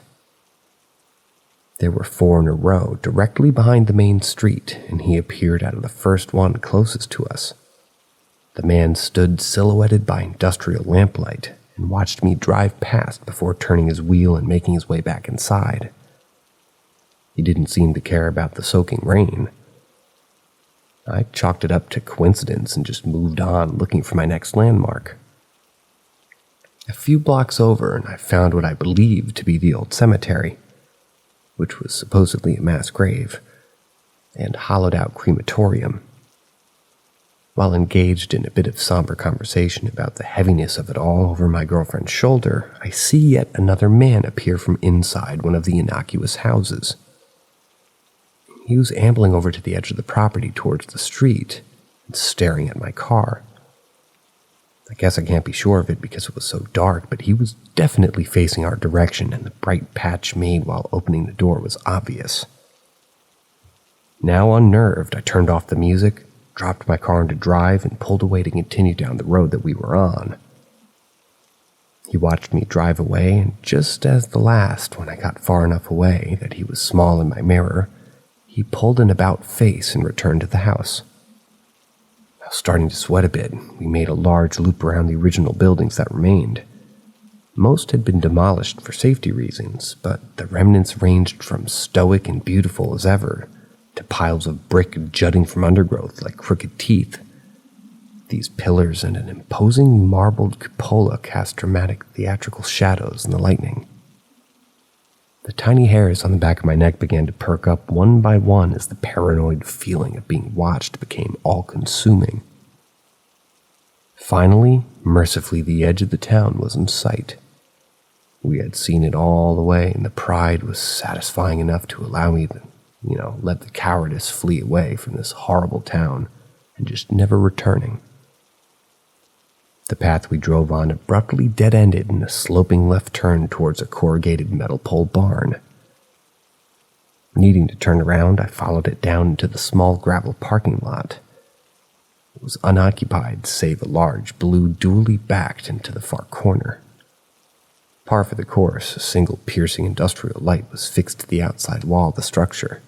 There were 4 in a row directly behind the main street, and he appeared out of the first one closest to us. The man stood silhouetted by industrial lamplight and watched me drive past before turning his wheel and making his way back inside. He didn't seem to care about the soaking rain. I chalked it up to coincidence and just moved on looking for my next landmark. A few blocks over, and I found what I believed to be the old cemetery, which was supposedly a mass grave, and hollowed-out crematorium. While engaged in a bit of somber conversation about the heaviness of it all over my girlfriend's shoulder, I see yet another man appear from inside one of the innocuous houses. He was ambling over to the edge of the property towards the street and staring at my car. I guess I can't be sure of it because it was so dark, but he was definitely facing our direction, and the bright patch made while opening the door was obvious. Now unnerved, I turned off the music, dropped my car into drive, and pulled away to continue down the road that we were on. He watched me drive away, and just as the last, when I got far enough away that he was small in my mirror, he pulled an about face and returned to the house. I was starting to sweat a bit. We made a large loop around the original buildings that remained. Most had been demolished for safety reasons, but the remnants ranged from stoic and beautiful as ever to piles of brick jutting from undergrowth like crooked teeth. These pillars and an imposing marbled cupola cast dramatic theatrical shadows in the lightning. The tiny hairs on the back of my neck began to perk up one by one as the paranoid feeling of being watched became all-consuming. Finally, mercifully, the edge of the town was in sight. We had seen it all the way, and the pride was satisfying enough to allow me to, let the cowardice flee away from this horrible town and just never returning. The path we drove on abruptly dead-ended in a sloping left turn towards a corrugated metal pole barn. Needing to turn around, I followed it down into the small gravel parking lot. It was unoccupied, save a large blue dually backed into the far corner. Par for the course, a single piercing industrial light was fixed to the outside wall of the structure,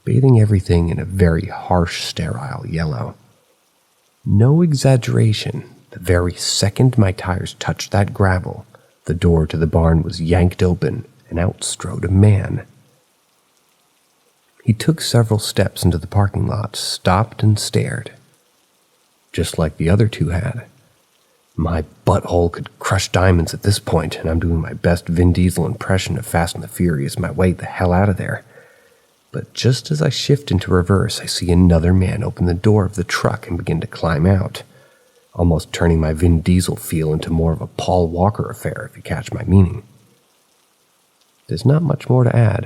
bathing everything in a very harsh, sterile yellow. No exaggeration, the very second my tires touched that gravel, the door to the barn was yanked open and out strode a man. He took several steps into the parking lot, stopped and stared. Just like the other two had. My butthole could crush diamonds at this point, and I'm doing my best Vin Diesel impression of Fast and the Furious my way the hell out of there. But just as I shift into reverse, I see another man open the door of the truck and begin to climb out, almost turning my Vin Diesel feel into more of a Paul Walker affair, if you catch my meaning. There's not much more to add.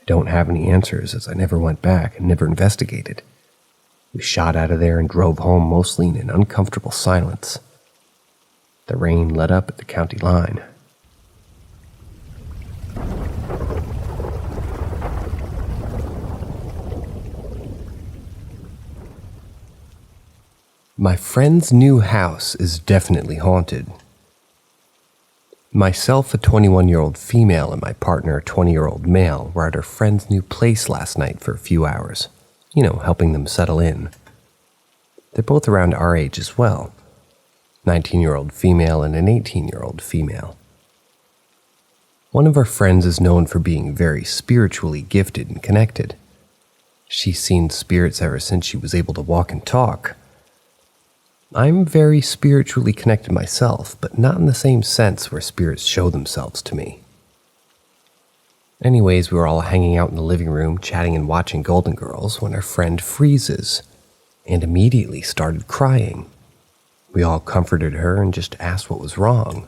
I don't have any answers, as I never went back and never investigated. We shot out of there and drove home mostly in an uncomfortable silence. The rain let up at the county line. My friend's new house is definitely haunted. Myself, a 21-year-old female, and my partner, a 20-year-old male, were at our friend's new place last night for a few hours. Helping them settle in. They're both around our age as well. 19-year-old female and an 18-year-old female. One of our friends is known for being very spiritually gifted and connected. She's seen spirits ever since she was able to walk and talk. I'm very spiritually connected myself, but not in the same sense where spirits show themselves to me. Anyways, we were all hanging out in the living room, chatting and watching Golden Girls, when our friend freezes, and immediately started crying. We all comforted her and just asked what was wrong.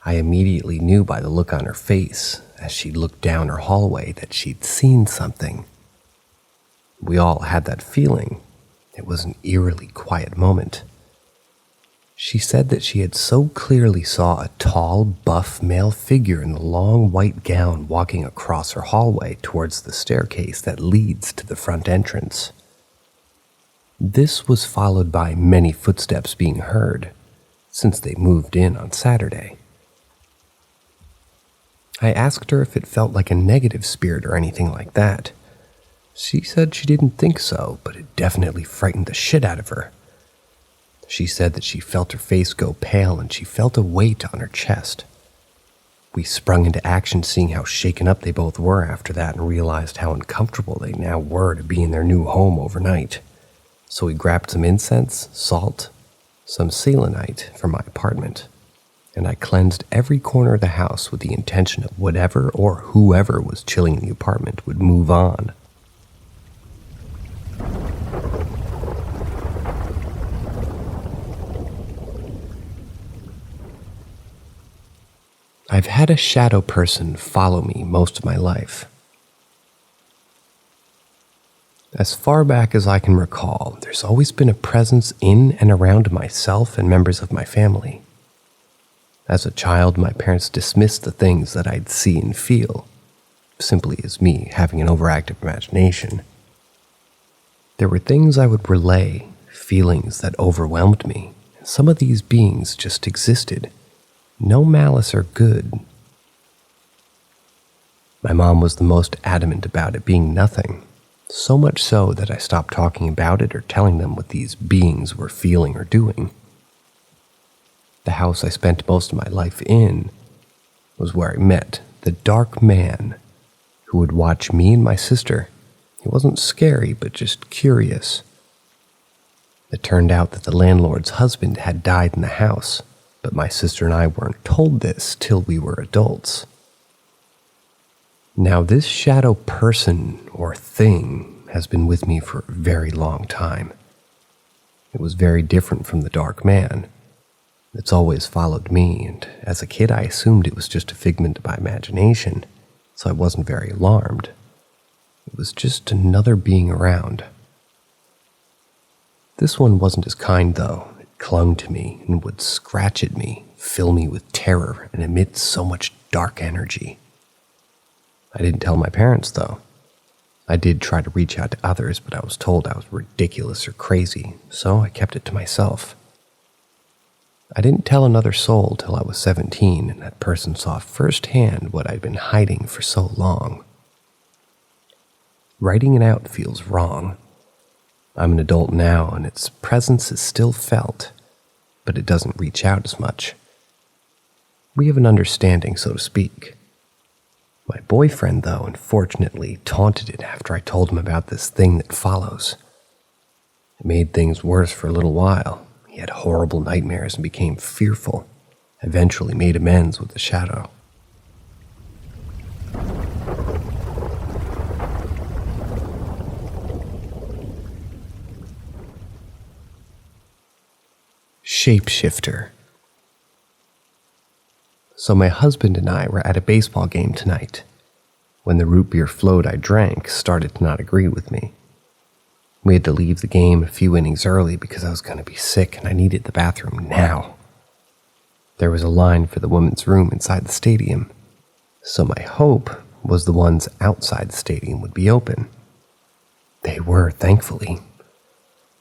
I immediately knew by the look on her face, as she looked down her hallway, that she'd seen something. We all had that feeling. It was an eerily quiet moment. She said that she had so clearly saw a tall, buff male figure in a long white gown walking across her hallway towards the staircase that leads to the front entrance. This was followed by many footsteps being heard, since they moved in on Saturday. I asked her if it felt like a negative spirit or anything like that. She said she didn't think so, but it definitely frightened the shit out of her. She said that she felt her face go pale and she felt a weight on her chest. We sprung into action seeing how shaken up they both were after that and realized how uncomfortable they now were to be in their new home overnight. So we grabbed some incense, salt, some selenite from my apartment, and I cleansed every corner of the house with the intention of whatever or whoever was chilling in the apartment would move on. I've had a shadow person follow me most of my life. As far back as I can recall, there's always been a presence in and around myself and members of my family. As a child, my parents dismissed the things that I'd see and feel, simply as me having an overactive imagination. There were things I would relay, feelings that overwhelmed me, and some of these beings just existed. No malice or good. My mom was the most adamant about it being nothing, so much so that I stopped talking about it or telling them what these beings were feeling or doing. The house I spent most of my life in was where I met the dark man who would watch me and my sister. He wasn't scary, but just curious. It turned out that the landlord's husband had died in the house, but my sister and I weren't told this till we were adults. Now, this shadow person or thing has been with me for a very long time. It was very different from the dark man. It's always followed me, and as a kid I assumed it was just a figment of my imagination, so I wasn't very alarmed. It was just another being around. This one wasn't as kind, though. It clung to me and would scratch at me, fill me with terror, and emit so much dark energy. I didn't tell my parents, though. I did try to reach out to others, but I was told I was ridiculous or crazy, so I kept it to myself. I didn't tell another soul till I was 17, and that person saw firsthand what I'd been hiding for so long. Writing it out feels wrong. I'm an adult now, and its presence is still felt, but it doesn't reach out as much. We have an understanding, so to speak. My boyfriend, though, unfortunately taunted it after I told him about this thing that follows. It made things worse for a little while. He had horrible nightmares and became fearful. Eventually made amends with the shadow. Shapeshifter. So my husband and I were at a baseball game tonight, when the root beer float I drank started to not agree with me. We had to leave the game a few innings early because I was going to be sick and I needed the bathroom now. There was a line for the women's room inside the stadium, so my hope was the ones outside the stadium would be open. They were, thankfully.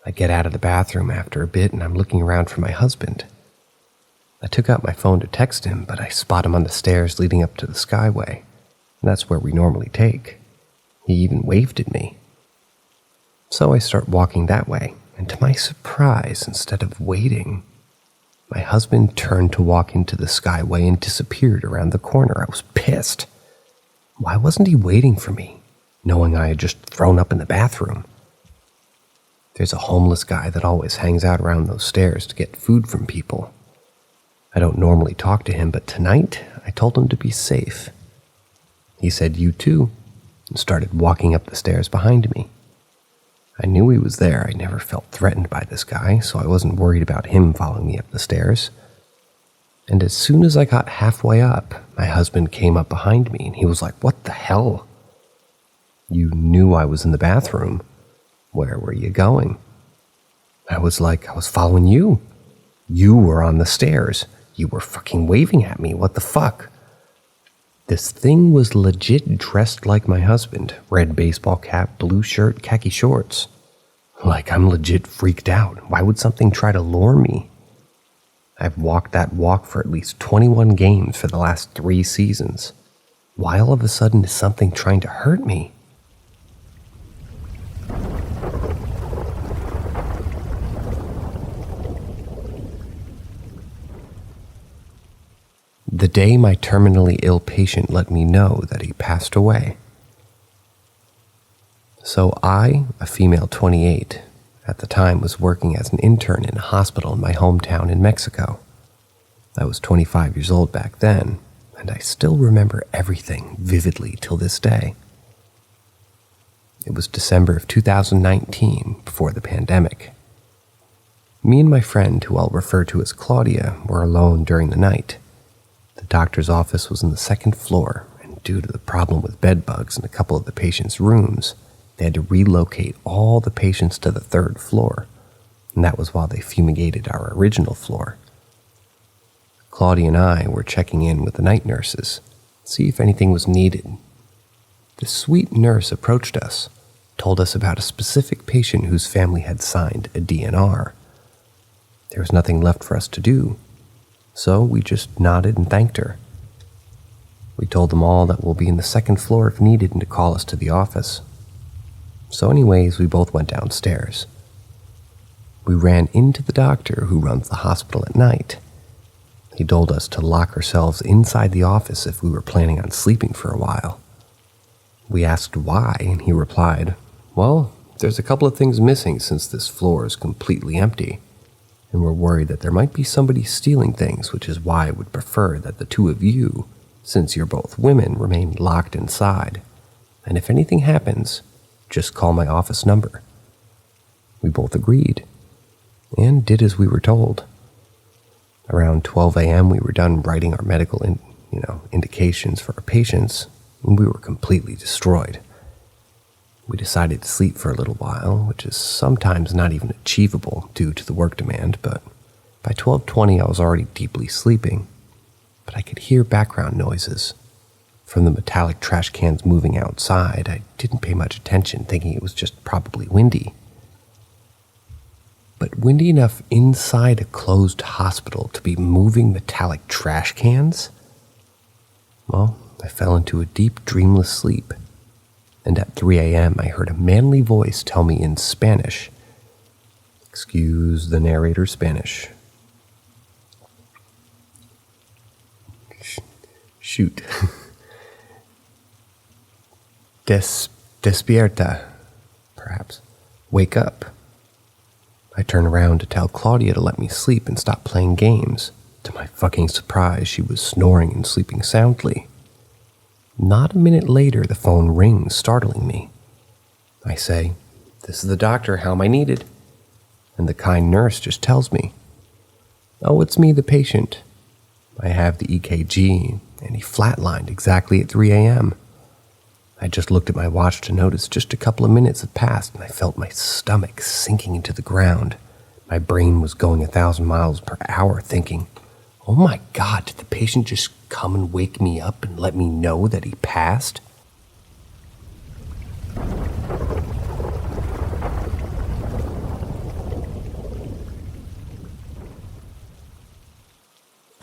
I get out of the bathroom after a bit and I'm looking around for my husband. I took out my phone to text him, but I spot him on the stairs leading up to the skyway, and that's where we normally take. He even waved at me. So I start walking that way, and to my surprise, instead of waiting, my husband turned to walk into the skyway and disappeared around the corner. I was pissed. Why wasn't he waiting for me, knowing I had just thrown up in the bathroom? There's a homeless guy that always hangs out around those stairs to get food from people. I don't normally talk to him, but tonight I told him to be safe. He said, "You too," and started walking up the stairs behind me. I knew he was there. I never felt threatened by this guy, so I wasn't worried about him following me up the stairs. And as soon as I got halfway up, my husband came up behind me and he was like, "What the hell? You knew I was in the bathroom. Where were you going?" I was like, "I was following you. You were on the stairs. You were fucking waving at me. What the fuck?" This thing was legit dressed like my husband. Red baseball cap, blue shirt, khaki shorts. Like, I'm legit freaked out. Why would something try to lure me? I've walked that walk for at least 21 games for the last 3 seasons. Why all of a sudden is something trying to hurt me? The day my terminally ill patient let me know that he passed away. So I, a female 28, at the time was working as an intern in a hospital in my hometown in Mexico. I was 25 years old back then, and I still remember everything vividly till this day. It was December of 2019, before the pandemic. Me and my friend, who I'll refer to as Claudia, were alone during the night. The doctor's office was on the 2nd floor, and due to the problem with bed bugs in a couple of the patients' rooms, they had to relocate all the patients to the 3rd floor, and that was while they fumigated our original floor. Claudia and I were checking in with the night nurses, see if anything was needed. The sweet nurse approached us, told us about a specific patient whose family had signed a DNR. There was nothing left for us to do, so we just nodded and thanked her. We told them all that we'll be in the 2nd floor if needed and to call us to the office. So anyways, we both went downstairs. We ran into the doctor who runs the hospital at night. He told us to lock ourselves inside the office if we were planning on sleeping for a while. We asked why, and he replied, "Well, there's a couple of things missing since this floor is completely empty, and we're worried that there might be somebody stealing things, which is why I would prefer that the 2 of you, since you're both women, remain locked inside. And if anything happens, just call my office number." We both agreed, and did as we were told. Around 12 a.m., we were done writing our medical indications for our patients, and we were completely destroyed. We decided to sleep for a little while, which is sometimes not even achievable due to the work demand, but By 12:20, I was already deeply sleeping, but I could hear background noises. From the metallic trash cans moving outside, I didn't pay much attention, thinking it was just probably windy. But windy enough inside a closed hospital to be moving metallic trash cans? Well, I fell into a deep, dreamless sleep, and at 3 a.m. I heard a manly voice tell me in Spanish, "Excuse the narrator Spanish." Shoot. Despierta, perhaps. Wake up. I turned around to tell Claudia to let me sleep and stop playing games. To my fucking surprise, she was snoring and sleeping soundly. Not a minute later, the phone rings, startling me. I say, "This is the doctor, how am I needed?" And the kind nurse just tells me, "Oh, it's me, the patient. I have the EKG, and he flatlined exactly at 3 a.m. I just looked at my watch to notice just a couple of minutes had passed, and I felt my stomach sinking into the ground. My brain was going 1,000 miles per hour, thinking, oh my God, did the patient just come and wake me up and let me know that he passed?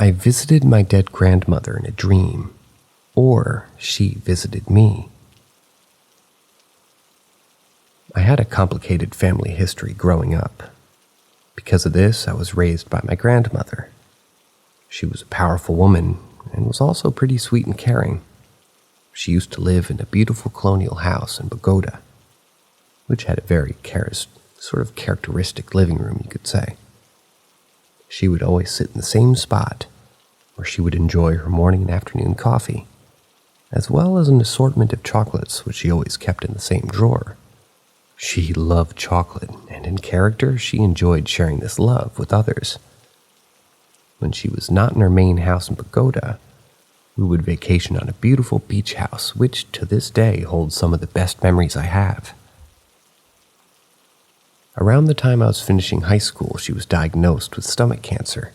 I visited my dead grandmother in a dream, or she visited me. I had a complicated family history growing up. Because of this, I was raised by my grandmother. She was a powerful woman and was also pretty sweet and caring. She used to live in a beautiful colonial house in Bogota, which had a very sort of characteristic living room, you could say. She would always sit in the same spot where she would enjoy her morning and afternoon coffee, as well as an assortment of chocolates which she always kept in the same drawer. She loved chocolate, and in character, she enjoyed sharing this love with others. When she was not in her main house in Bogota, we would vacation on a beautiful beach house, which to this day holds some of the best memories I have. Around the time I was finishing high school, she was diagnosed with stomach cancer.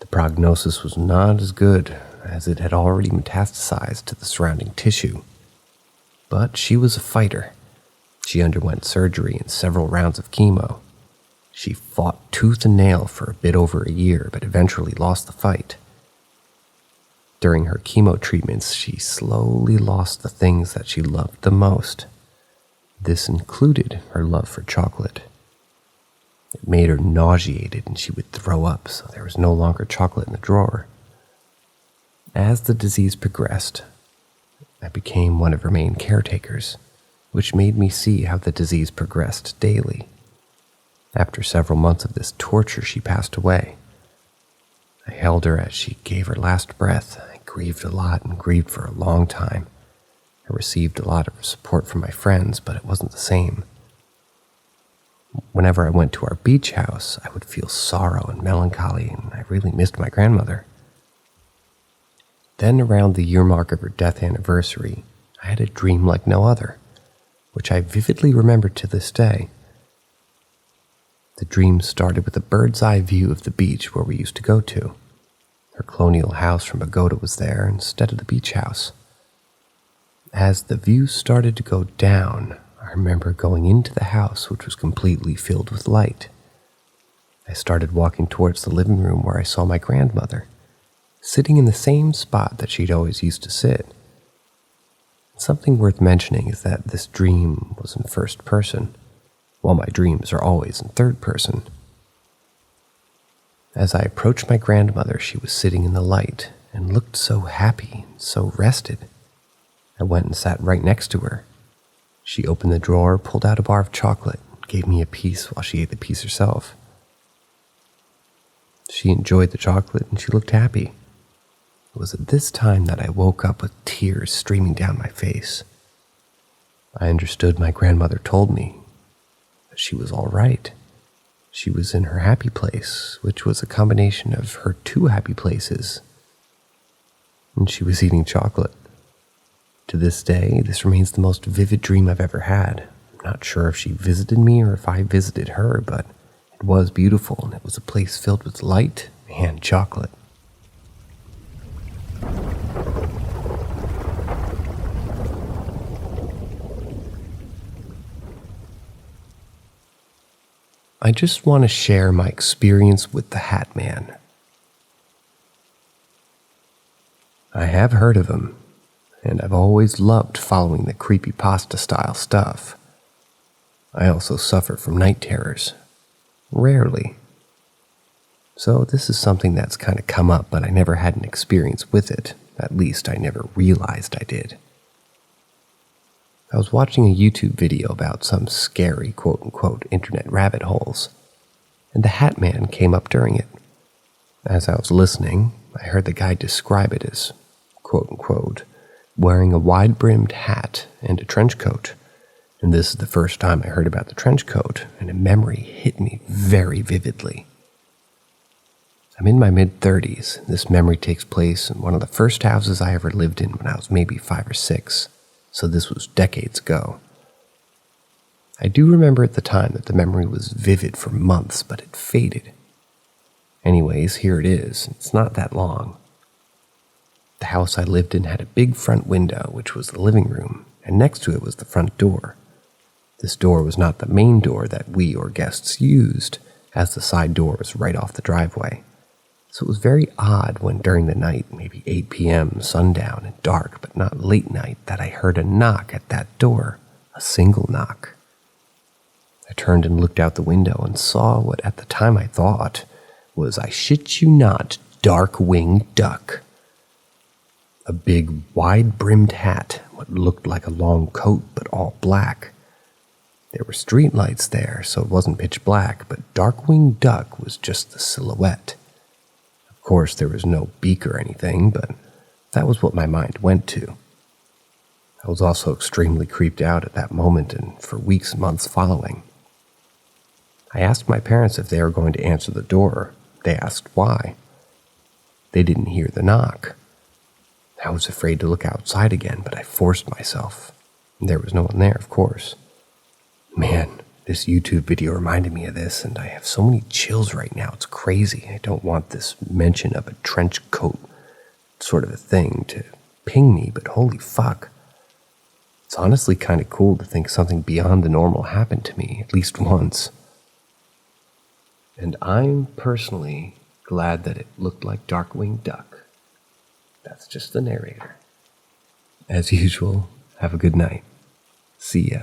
The prognosis was not as good, as it had already metastasized to the surrounding tissue. But she was a fighter. She underwent surgery and several rounds of chemo. She fought tooth and nail for a bit over a year, but eventually lost the fight. During her chemo treatments, she slowly lost the things that she loved the most. This included her love for chocolate. It made her nauseated and she would throw up, so there was no longer chocolate in the drawer. As the disease progressed, I became one of her main caretakers, which made me see how the disease progressed daily. After several months of this torture, she passed away. I held her as she gave her last breath. I grieved a lot and grieved for a long time. I received a lot of support from my friends, but it wasn't the same. Whenever I went to our beach house, I would feel sorrow and melancholy, and I really missed my grandmother. Then around the year mark of her death anniversary, I had a dream like no other, which I vividly remember to this day. The dream started with a bird's eye view of the beach where we used to go to. Her colonial house from Bogota was there instead of the beach house. As the view started to go down, I remember going into the house, which was completely filled with light. I started walking towards the living room where I saw my grandmother, sitting in the same spot that she'd always used to sit. Something worth mentioning is that this dream was in first person, while my dreams are always in third person. As I approached my grandmother, she was sitting in the light and looked so happy and so rested. I went and sat right next to her. She opened the drawer, pulled out a bar of chocolate, and gave me a piece while she ate the piece herself. She enjoyed the chocolate and she looked happy. It was at this time that I woke up with tears streaming down my face. I understood my grandmother told me that she was all right. She was in her happy place, which was a combination of her two happy places, and she was eating chocolate. To this day, this remains the most vivid dream I've ever had. I'm not sure if she visited me or if I visited her, but it It was beautiful, and it was a place filled with light and chocolate. I just want to share my experience with the Hat Man. I have heard of him, and I've always loved following the creepypasta style stuff. I also suffer from night terrors. Rarely. So this is something that's kind of come up, but I never had an experience with it. At least I never realized I did. I was watching a YouTube video about some scary quote-unquote internet rabbit holes, and the Hat Man came up during it. As I was listening, I heard the guy describe it as, quote-unquote, wearing a wide-brimmed hat and a trench coat. And this is the first time I heard about the trench coat, and a memory hit me very vividly. I'm in my mid-30s, and this memory takes place in one of the first houses I ever lived in when I was maybe 5 or 6. So this was decades ago. I do remember at the time that the memory was vivid for months, but it faded. Anyways, here it is. It's not that long. The house I lived in had a big front window, which was the living room, and next to it was the front door. This door was not the main door that we or guests used, as the side door was right off the driveway. So it was very odd when during the night, maybe 8 p.m., sundown and dark, but not late night, that I heard a knock at that door, a single knock. I turned and looked out the window and saw what at the time I thought was, I shit you not, dark-winged duck. A big, wide-brimmed hat, what looked like a long coat, but all black. There were street lights there, so it wasn't pitch black, but dark-winged duck was just the silhouette. Of course, there was no beak or anything, but that was what my mind went to. I was also extremely creeped out at that moment and for weeks and months following. I asked my parents if they were going to answer the door. They asked why. They didn't hear the knock. I was afraid to look outside again, but I forced myself. There was no one there, of course. Man, this YouTube video reminded me of this, and I have so many chills right now. It's crazy. I don't want this mention of a trench coat sort of a thing to ping me, but holy fuck. It's honestly kind of cool to think something beyond the normal happened to me, at least once. And I'm personally glad that it looked like dark-winged duck. That's just the narrator. As usual, have a good night. See ya.